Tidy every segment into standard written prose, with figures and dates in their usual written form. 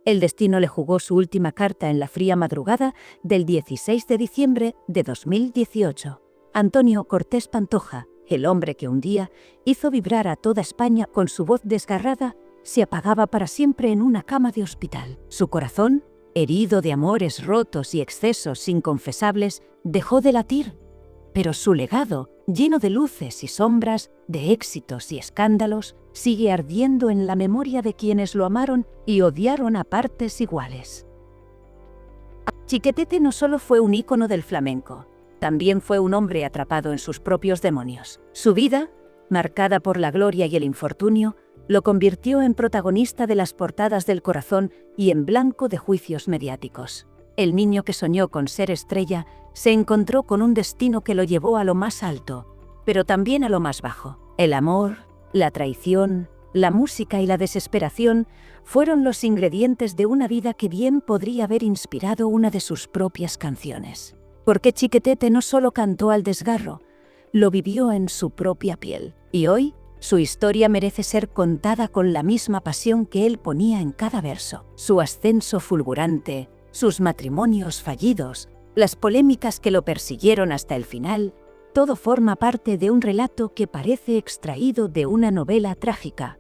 El destino le jugó su última carta en la fría madrugada del 16 de diciembre de 2018. Antonio Cortés Pantoja, el hombre que un día hizo vibrar a toda España con su voz desgarrada, se apagaba para siempre en una cama de hospital. Su corazón, herido de amores rotos y excesos inconfesables, dejó de latir. Pero su legado, lleno de luces y sombras, de éxitos y escándalos, sigue ardiendo en la memoria de quienes lo amaron y odiaron a partes iguales. Chiquetete no solo fue un ícono del flamenco, también fue un hombre atrapado en sus propios demonios. Su vida, marcada por la gloria y el infortunio, lo convirtió en protagonista de las portadas del Corazón y en blanco de juicios mediáticos. El niño que soñó con ser estrella se encontró con un destino que lo llevó a lo más alto, pero también a lo más bajo. El amor, la traición, la música y la desesperación fueron los ingredientes de una vida que bien podría haber inspirado una de sus propias canciones. Porque Chiquetete no solo cantó al desgarro, lo vivió en su propia piel. Y hoy, su historia merece ser contada con la misma pasión que él ponía en cada verso. Su ascenso fulgurante, sus matrimonios fallidos, las polémicas que lo persiguieron hasta el final, todo forma parte de un relato que parece extraído de una novela trágica.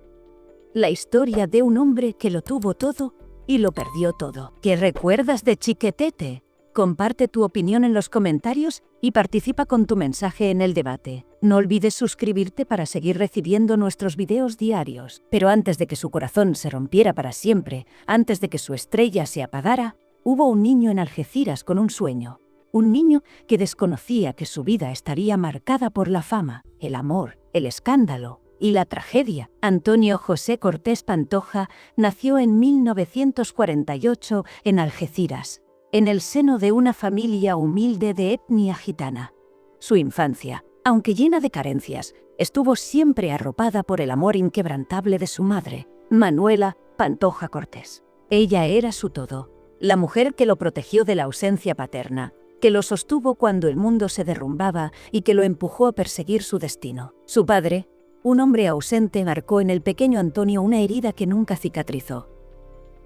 La historia de un hombre que lo tuvo todo y lo perdió todo. ¿Qué recuerdas de Chiquetete? Comparte tu opinión en los comentarios y participa con tu mensaje en el debate. No olvides suscribirte para seguir recibiendo nuestros videos diarios. Pero antes de que su corazón se rompiera para siempre, antes de que su estrella se apagara, hubo un niño en Algeciras con un sueño. Un niño que desconocía que su vida estaría marcada por la fama, el amor, el escándalo y la tragedia. Antonio José Cortés Pantoja nació en 1948 en Algeciras, en el seno de una familia humilde de etnia gitana. Su infancia, aunque llena de carencias, estuvo siempre arropada por el amor inquebrantable de su madre, Manuela Pantoja Cortés. Ella era su todo, la mujer que lo protegió de la ausencia paterna, que lo sostuvo cuando el mundo se derrumbaba y que lo empujó a perseguir su destino. Su padre, un hombre ausente, marcó en el pequeño Antonio una herida que nunca cicatrizó.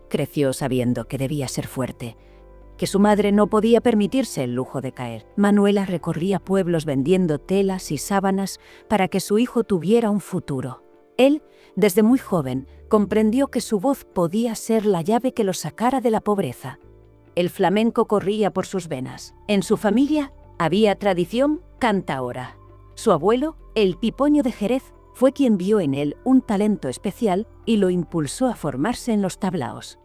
Creció sabiendo que debía ser fuerte, que su madre no podía permitirse el lujo de caer. Manuela recorría pueblos vendiendo telas y sábanas para que su hijo tuviera un futuro. Él, desde muy joven, comprendió que su voz podía ser la llave que lo sacara de la pobreza. El flamenco corría por sus venas. En su familia había tradición cantaora. Su abuelo, el Pipoño de Jerez, fue quien vio en él un talento especial y lo impulsó a formarse en los tablaos.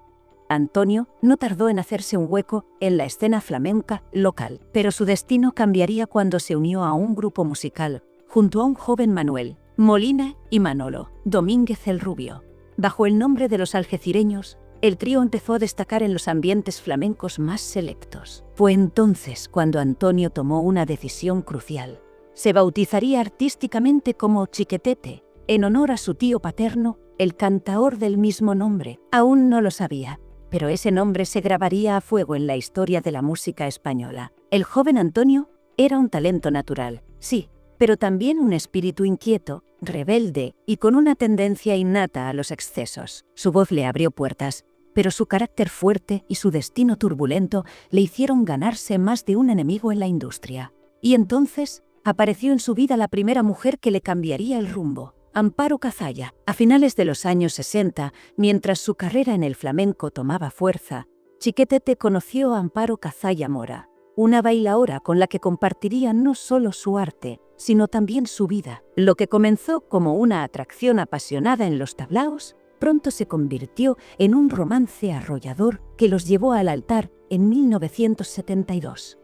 Antonio no tardó en hacerse un hueco en la escena flamenca local, pero su destino cambiaría cuando se unió a un grupo musical, junto a un joven Manuel Molina y Manolo Domínguez el Rubio. Bajo el nombre de los algecireños, el trío empezó a destacar en los ambientes flamencos más selectos. Fue entonces cuando Antonio tomó una decisión crucial. Se bautizaría artísticamente como Chiquetete, en honor a su tío paterno, el cantaor del mismo nombre. Aún no lo sabía, pero ese nombre se grabaría a fuego en la historia de la música española. El joven Antonio era un talento natural, sí, pero también un espíritu inquieto, rebelde y con una tendencia innata a los excesos. Su voz le abrió puertas, pero su carácter fuerte y su destino turbulento le hicieron ganarse más de un enemigo en la industria. Y entonces apareció en su vida la primera mujer que le cambiaría el rumbo, Amparo Cazalla. A finales de los años 60, mientras su carrera en el flamenco tomaba fuerza, Chiquetete conoció a Amparo Cazalla Mora, una bailaora con la que compartiría no solo su arte, sino también su vida. Lo que comenzó como una atracción apasionada en los tablaos, pronto se convirtió en un romance arrollador que los llevó al altar en 1972.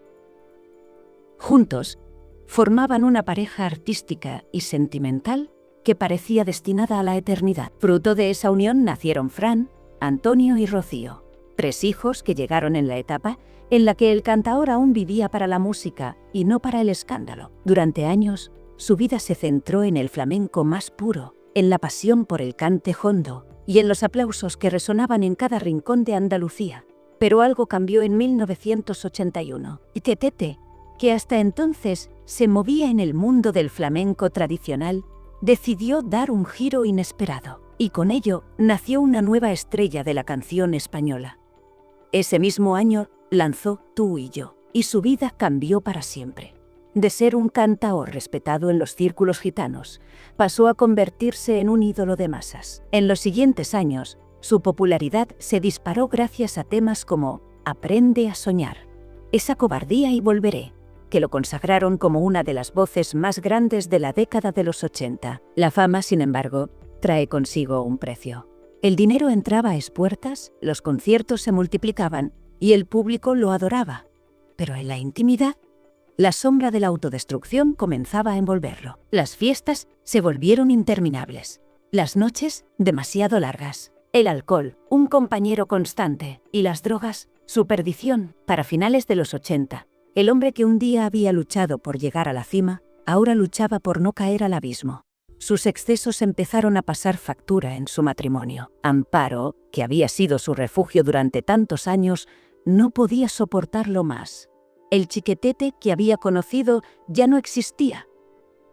Juntos, formaban una pareja artística y sentimental que parecía destinada a la eternidad. Fruto de esa unión nacieron Fran, Antonio y Rocío, 3 hijos que llegaron en la etapa en la que el cantaor aún vivía para la música y no para el escándalo. Durante años, su vida se centró en el flamenco más puro, en la pasión por el cante jondo y en los aplausos que resonaban en cada rincón de Andalucía. Pero algo cambió en 1981. Chiquetete, que hasta entonces se movía en el mundo del flamenco tradicional, decidió dar un giro inesperado. y con ello nació una nueva estrella de la canción española. Ese mismo año lanzó Tú y yo, y su vida cambió para siempre. De ser un cantaor respetado en los círculos gitanos, pasó a convertirse en un ídolo de masas. En los siguientes años, su popularidad se disparó gracias a temas como Aprende a soñar, Esa cobardía y volveré, que lo consagraron como una de las voces más grandes de la década de los 80. La fama, sin embargo, trae consigo un precio. El dinero entraba a espuertas, los conciertos se multiplicaban y el público lo adoraba. Pero en la intimidad, la sombra de la autodestrucción comenzaba a envolverlo. Las fiestas se volvieron interminables, las noches demasiado largas, el alcohol, un compañero constante, y las drogas, su perdición. Para finales de los 80, el hombre que un día había luchado por llegar a la cima, ahora luchaba por no caer al abismo. Sus excesos empezaron a pasar factura en su matrimonio. Amparo, que había sido su refugio durante tantos años, no podía soportarlo más. El Chiquetete que había conocido ya no existía.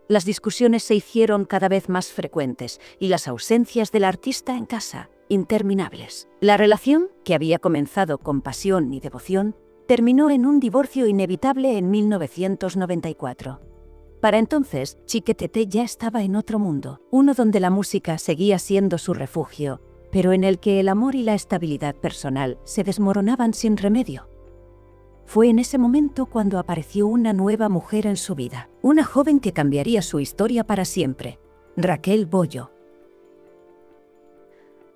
Las discusiones se hicieron cada vez más frecuentes y las ausencias del artista en casa, interminables. La relación, que había comenzado con pasión y devoción, terminó en un divorcio inevitable en 1994. Para entonces, Chiquetete ya estaba en otro mundo, uno donde la música seguía siendo su refugio, pero en el que el amor y la estabilidad personal se desmoronaban sin remedio. Fue en ese momento cuando apareció una nueva mujer en su vida, una joven que cambiaría su historia para siempre, Raquel Bollo.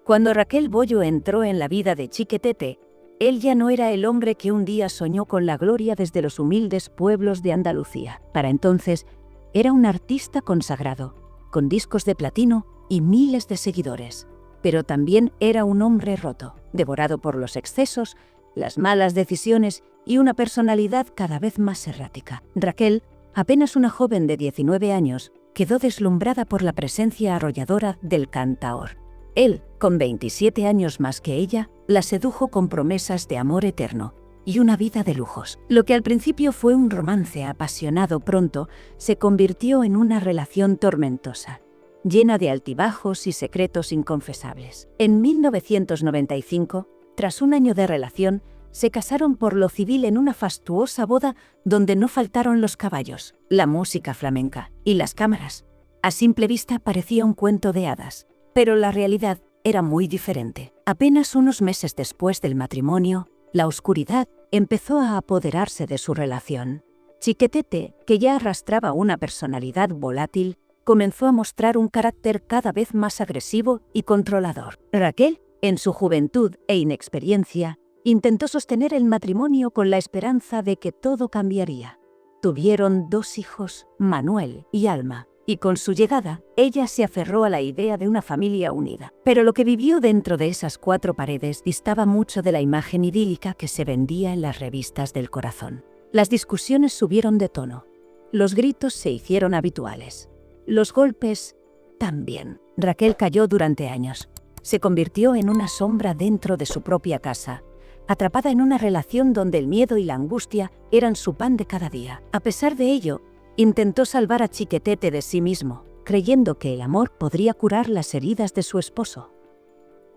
Cuando Raquel Bollo entró en la vida de Chiquetete, él ya no era el hombre que un día soñó con la gloria desde los humildes pueblos de Andalucía. Para entonces, era un artista consagrado, con discos de platino y miles de seguidores. Pero también era un hombre roto, devorado por los excesos, las malas decisiones y una personalidad cada vez más errática. Raquel, apenas una joven de 19 años, quedó deslumbrada por la presencia arrolladora del cantaor. Él, con 27 años más que ella, la sedujo con promesas de amor eterno y una vida de lujos. Lo que al principio fue un romance apasionado pronto se convirtió en una relación tormentosa, llena de altibajos y secretos inconfesables. En 1995, tras un año de relación, se casaron por lo civil en una fastuosa boda donde no faltaron los caballos, la música flamenca y las cámaras. A simple vista parecía un cuento de hadas, pero la realidad era muy diferente. Apenas unos meses después del matrimonio, la oscuridad empezó a apoderarse de su relación. Chiquetete, que ya arrastraba una personalidad volátil, comenzó a mostrar un carácter cada vez más agresivo y controlador. Raquel, en su juventud e inexperiencia, intentó sostener el matrimonio con la esperanza de que todo cambiaría. Tuvieron 2 hijos, Manuel y Alma, y con su llegada, ella se aferró a la idea de una familia unida. Pero lo que vivió dentro de esas 4 paredes distaba mucho de la imagen idílica que se vendía en las revistas del corazón. Las discusiones subieron de tono. Los gritos se hicieron habituales. Los golpes también. Raquel cayó durante años. Se convirtió en una sombra dentro de su propia casa, atrapada en una relación donde el miedo y la angustia eran su pan de cada día. A pesar de ello, intentó salvar a Chiquetete de sí mismo, creyendo que el amor podría curar las heridas de su esposo.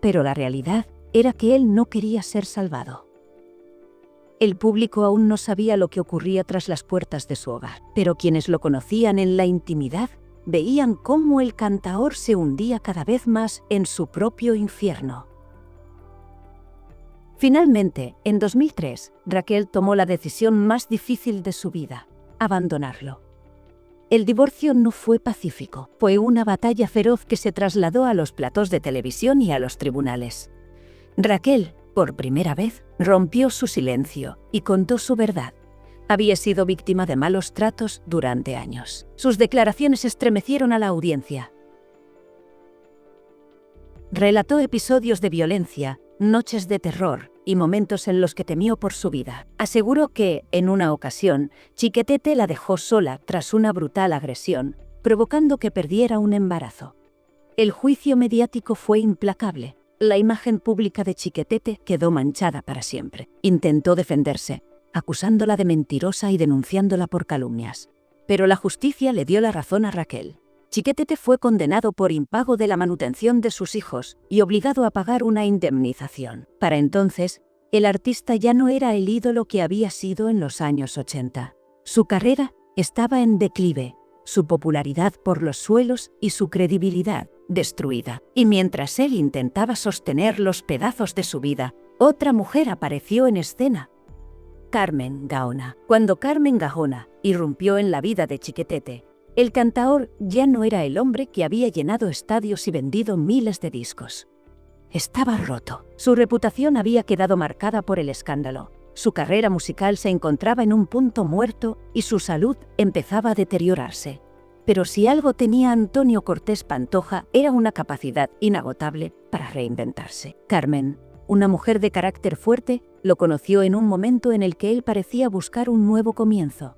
Pero la realidad era que él no quería ser salvado. El público aún no sabía lo que ocurría tras las puertas de su hogar, pero quienes lo conocían en la intimidad veían cómo el cantaor se hundía cada vez más en su propio infierno. Finalmente, en 2003, Raquel tomó la decisión más difícil de su vida: abandonarlo. El divorcio no fue pacífico, fue una batalla feroz que se trasladó a los platós de televisión y a los tribunales. Raquel, por primera vez, rompió su silencio y contó su verdad. Había sido víctima de malos tratos durante años. Sus declaraciones estremecieron a la audiencia. Relató episodios de violencia, noches de terror y momentos en los que temió por su vida. Aseguró que, en una ocasión, Chiquetete la dejó sola tras una brutal agresión, provocando que perdiera un embarazo. El juicio mediático fue implacable. La imagen pública de Chiquetete quedó manchada para siempre. Intentó defenderse, acusándola de mentirosa y denunciándola por calumnias. Pero la justicia le dio la razón a Raquel. Chiquetete fue condenado por impago de la manutención de sus hijos y obligado a pagar una indemnización. Para entonces, el artista ya no era el ídolo que había sido en los años 80. Su carrera estaba en declive, su popularidad por los suelos y su credibilidad destruida. Y mientras él intentaba sostener los pedazos de su vida, otra mujer apareció en escena: Carmen Gaona. Cuando Carmen Gaona irrumpió en la vida de Chiquetete, el cantaor ya no era el hombre que había llenado estadios y vendido miles de discos. Estaba roto. Su reputación había quedado marcada por el escándalo. Su carrera musical se encontraba en un punto muerto y su salud empezaba a deteriorarse. Pero si algo tenía Antonio Cortés Pantoja, era una capacidad inagotable para reinventarse. Carmen, una mujer de carácter fuerte, lo conoció en un momento en el que él parecía buscar un nuevo comienzo.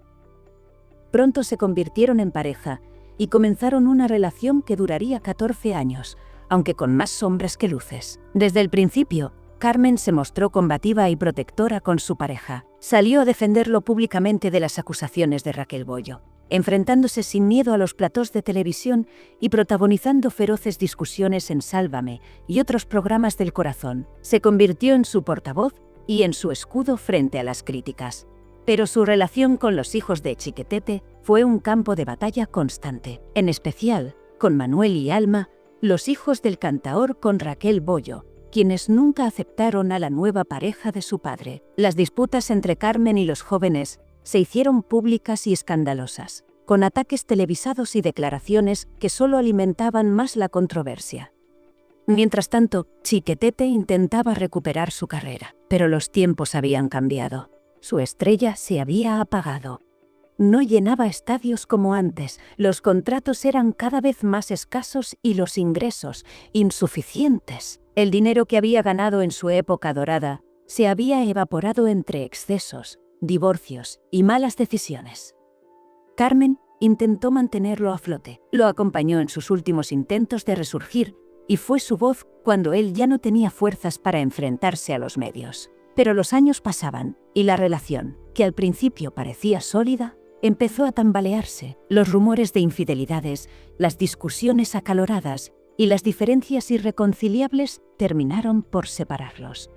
Pronto se convirtieron en pareja y comenzaron una relación que duraría 14 años, aunque con más sombras que luces. Desde el principio, Carmen se mostró combativa y protectora con su pareja. Salió a defenderlo públicamente de las acusaciones de Raquel Bollo, enfrentándose sin miedo a los platós de televisión y protagonizando feroces discusiones en Sálvame y otros programas del corazón. Se convirtió en su portavoz y en su escudo frente a las críticas. Pero su relación con los hijos de Chiquetete fue un campo de batalla constante, en especial con Manuel y Alma, los hijos del cantaor, con Raquel Bollo, quienes nunca aceptaron a la nueva pareja de su padre. Las disputas entre Carmen y los jóvenes se hicieron públicas y escandalosas, con ataques televisados y declaraciones que solo alimentaban más la controversia. Mientras tanto, Chiquetete intentaba recuperar su carrera, pero los tiempos habían cambiado. Su estrella se había apagado. No llenaba estadios como antes, los contratos eran cada vez más escasos y los ingresos insuficientes. El dinero que había ganado en su época dorada se había evaporado entre excesos, divorcios y malas decisiones. Carmen intentó mantenerlo a flote, lo acompañó en sus últimos intentos de resurgir y fue su voz cuando él ya no tenía fuerzas para enfrentarse a los medios. Pero los años pasaban y la relación, que al principio parecía sólida, empezó a tambalearse. Los rumores de infidelidades, las discusiones acaloradas y las diferencias irreconciliables terminaron por separarlos.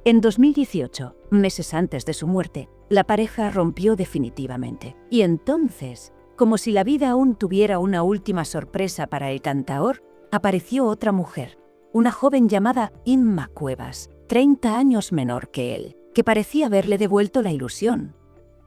En 2018, meses antes de su muerte, la pareja rompió definitivamente. Y entonces, como si la vida aún tuviera una última sorpresa para el cantaor, apareció otra mujer, una joven llamada Inma Cuevas, 30 años menor que él, que parecía haberle devuelto la ilusión.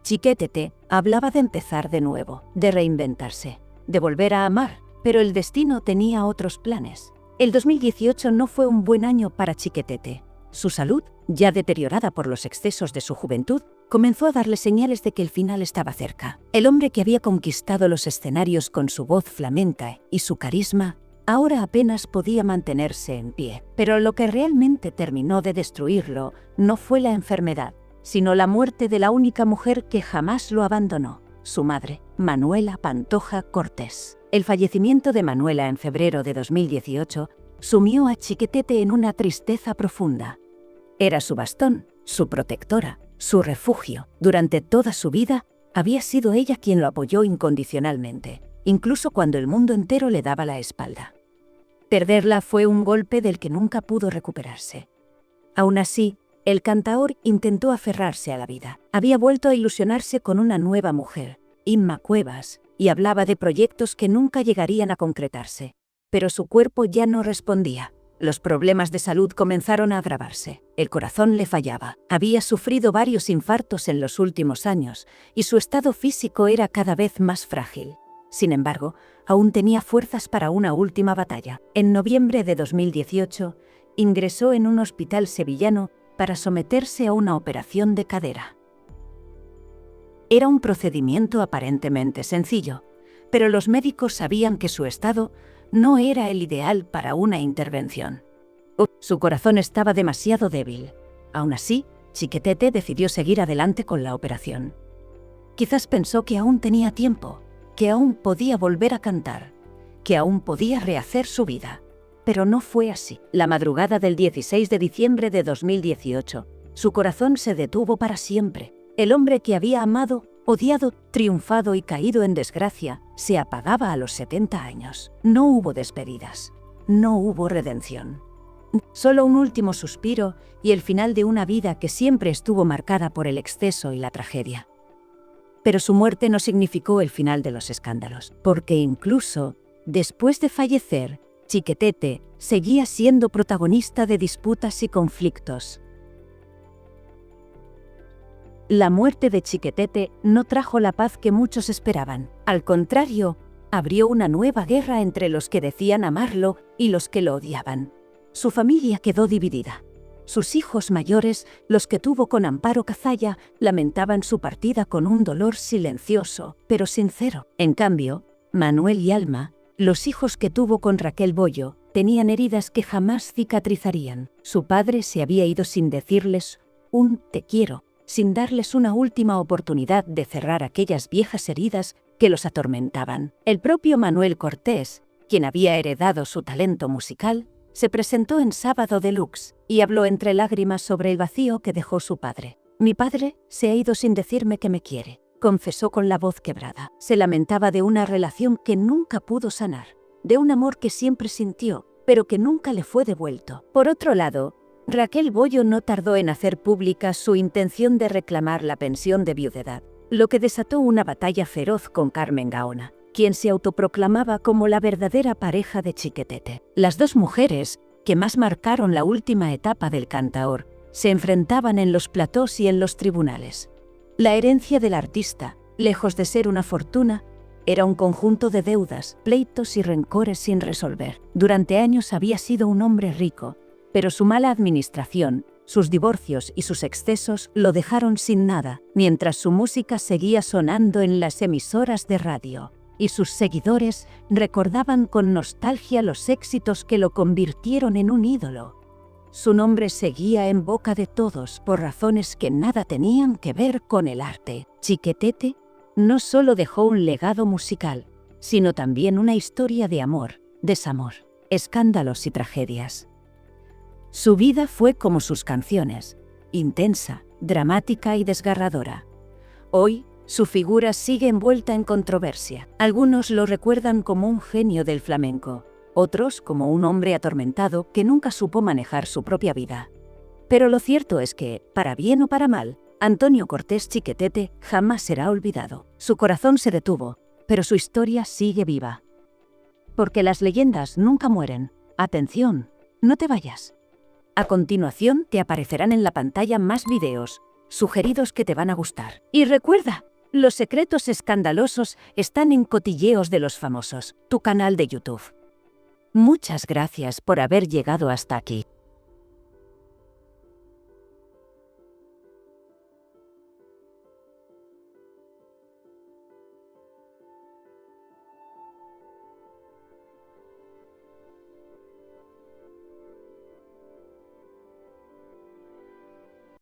Chiquetete hablaba de empezar de nuevo, de reinventarse, de volver a amar, pero el destino tenía otros planes. El 2018 no fue un buen año para Chiquetete. Su salud, ya deteriorada por los excesos de su juventud, comenzó a darle señales de que el final estaba cerca. El hombre que había conquistado los escenarios con su voz flamenca y su carisma, ahora apenas podía mantenerse en pie. Pero lo que realmente terminó de destruirlo no fue la enfermedad, sino la muerte de la única mujer que jamás lo abandonó, su madre, Manuela Pantoja Cortés. El fallecimiento de Manuela en febrero de 2018 sumió a Chiquetete en una tristeza profunda. Era su bastón, su protectora, su refugio. Durante toda su vida, había sido ella quien lo apoyó incondicionalmente, incluso cuando el mundo entero le daba la espalda. Perderla fue un golpe del que nunca pudo recuperarse. Aún así, el cantaor intentó aferrarse a la vida. Había vuelto a ilusionarse con una nueva mujer, Inma Cuevas, y hablaba de proyectos que nunca llegarían a concretarse. Pero su cuerpo ya no respondía. Los problemas de salud comenzaron a agravarse. El corazón le fallaba. Había sufrido varios infartos en los últimos años y su estado físico era cada vez más frágil. Sin embargo, aún tenía fuerzas para una última batalla. En noviembre de 2018, ingresó en un hospital sevillano para someterse a una operación de cadera. Era un procedimiento aparentemente sencillo, pero los médicos sabían que su estado no era el ideal para una intervención. Su corazón estaba demasiado débil. Aún así, Chiquetete decidió seguir adelante con la operación. Quizás pensó que aún tenía tiempo, que aún podía volver a cantar, que aún podía rehacer su vida. Pero no fue así. La madrugada del 16 de diciembre de 2018, su corazón se detuvo para siempre. El hombre que había amado odiado, triunfado y caído en desgracia, se apagaba a los 70 años. No hubo despedidas. No hubo redención. Solo un último suspiro y el final de una vida que siempre estuvo marcada por el exceso y la tragedia. Pero su muerte no significó el final de los escándalos, porque incluso después de fallecer, Chiquetete seguía siendo protagonista de disputas y conflictos. La muerte de Chiquetete no trajo la paz que muchos esperaban. Al contrario, abrió una nueva guerra entre los que decían amarlo y los que lo odiaban. Su familia quedó dividida. Sus hijos mayores, los que tuvo con Amparo Cazalla, lamentaban su partida con un dolor silencioso, pero sincero. En cambio, Manuel y Alma, los hijos que tuvo con Raquel Bollo, tenían heridas que jamás cicatrizarían. Su padre se había ido sin decirles un «te quiero», sin darles una última oportunidad de cerrar aquellas viejas heridas que los atormentaban. El propio Manuel Cortés, quien había heredado su talento musical, se presentó en Sábado Deluxe y habló entre lágrimas sobre el vacío que dejó su padre. «Mi padre se ha ido sin decirme que me quiere», confesó con la voz quebrada. Se lamentaba de una relación que nunca pudo sanar, de un amor que siempre sintió, pero que nunca le fue devuelto. Por otro lado, Raquel Bollo no tardó en hacer pública su intención de reclamar la pensión de viudedad, lo que desató una batalla feroz con Carmen Gaona, quien se autoproclamaba como la verdadera pareja de Chiquetete. Las dos mujeres, que más marcaron la última etapa del cantaor, se enfrentaban en los platós y en los tribunales. La herencia del artista, lejos de ser una fortuna, era un conjunto de deudas, pleitos y rencores sin resolver. Durante años había sido un hombre rico, pero su mala administración, sus divorcios y sus excesos lo dejaron sin nada, mientras su música seguía sonando en las emisoras de radio, y sus seguidores recordaban con nostalgia los éxitos que lo convirtieron en un ídolo. Su nombre seguía en boca de todos por razones que nada tenían que ver con el arte. Chiquetete no solo dejó un legado musical, sino también una historia de amor, desamor, escándalos y tragedias. Su vida fue como sus canciones, intensa, dramática y desgarradora. Hoy, su figura sigue envuelta en controversia. Algunos lo recuerdan como un genio del flamenco, otros como un hombre atormentado que nunca supo manejar su propia vida. Pero lo cierto es que, para bien o para mal, Antonio Cortés Chiquetete jamás será olvidado. Su corazón se detuvo, pero su historia sigue viva. Porque las leyendas nunca mueren. Atención, no te vayas. A continuación te aparecerán en la pantalla más videos, sugeridos que te van a gustar. Y recuerda, los secretos escandalosos están en Cotilleos de los Famosos, tu canal de YouTube. Muchas gracias por haber llegado hasta aquí.